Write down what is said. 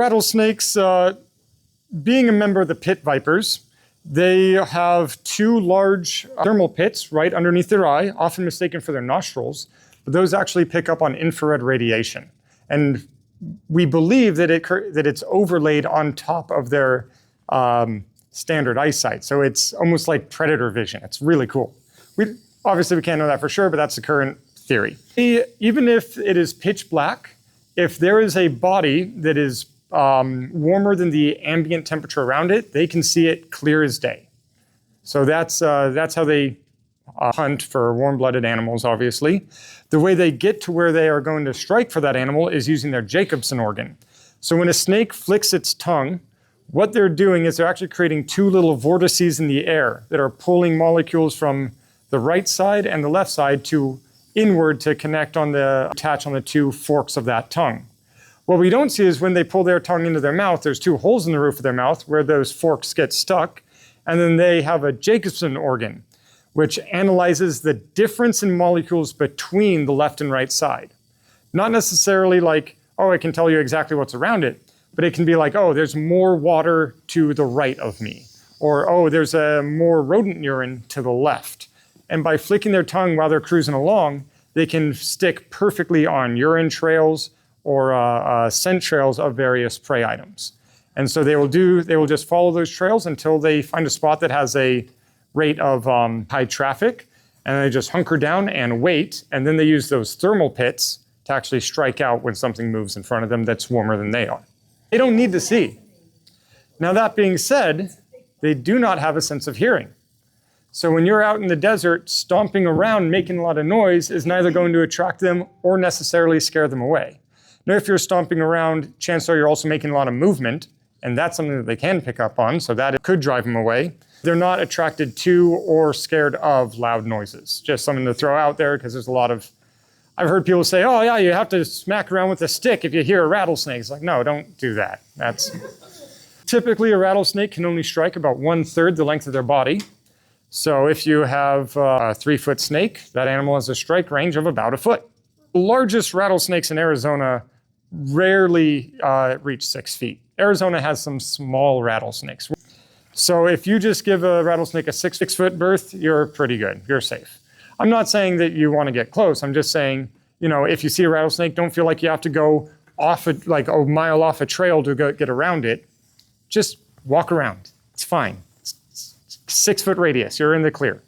rattlesnakes, being a member of the pit vipers, they have two large thermal pits right underneath their eye, often mistaken for their nostrils, but those actually pick up on infrared radiation. And we believe that it's overlaid on top of their standard eyesight. So it's almost like predator vision. It's really cool. Obviously, we can't know that for sure, but that's the current theory. Even if it is pitch black, if there is a body that is warmer than the ambient temperature around it, they can see it clear as day. So that's how they hunt for warm-blooded animals, obviously. The way they get to where they are going to strike for that animal is using their Jacobson organ. So when a snake flicks its tongue, what they're doing is they're actually creating two little vortices in the air that are pulling molecules from the right side and the left side to inward to attach on the two forks of that tongue. What we don't see is when they pull their tongue into their mouth, there's two holes in the roof of their mouth where those forks get stuck, and then they have a Jacobson organ, which analyzes the difference in molecules between the left and right side. Not necessarily like, oh, it can tell you exactly what's around it, but it can be like, oh, there's more water to the right of me, or oh, there's more rodent urine to the left. And by flicking their tongue while they're cruising along, they can stick perfectly on urine trails or scent trails of various prey items. And so they will just follow those trails until they find a spot that has a rate of high traffic, and they just hunker down and wait, and then they use those thermal pits to actually strike out when something moves in front of them that's warmer than they are. They don't need to see. Now that being said, they do not have a sense of hearing. So when you're out in the desert, stomping around, making a lot of noise is neither going to attract them or necessarily scare them away. Now, if you're stomping around, chances are you're also making a lot of movement, and that's something that they can pick up on, so that it could drive them away. They're not attracted to or scared of loud noises. Just something to throw out there, because there's a lot of, I've heard people say, oh yeah, you have to smack around with a stick if you hear a rattlesnake. It's like, no, don't do that. Typically a rattlesnake can only strike about 1/3 the length of their body. So if you have a 3-foot snake, that animal has a strike range of about 1 foot. The largest rattlesnakes in Arizona rarely reach 6 feet. Arizona has some small rattlesnakes. So if you just give a rattlesnake a 6-foot berth, you're pretty good, you're safe. I'm not saying that you want to get close. I'm just saying, if you see a rattlesnake, don't feel like you have to go off like a mile off a trail to go get around it. Just walk around, it's fine. 6-foot radius, you're in the clear.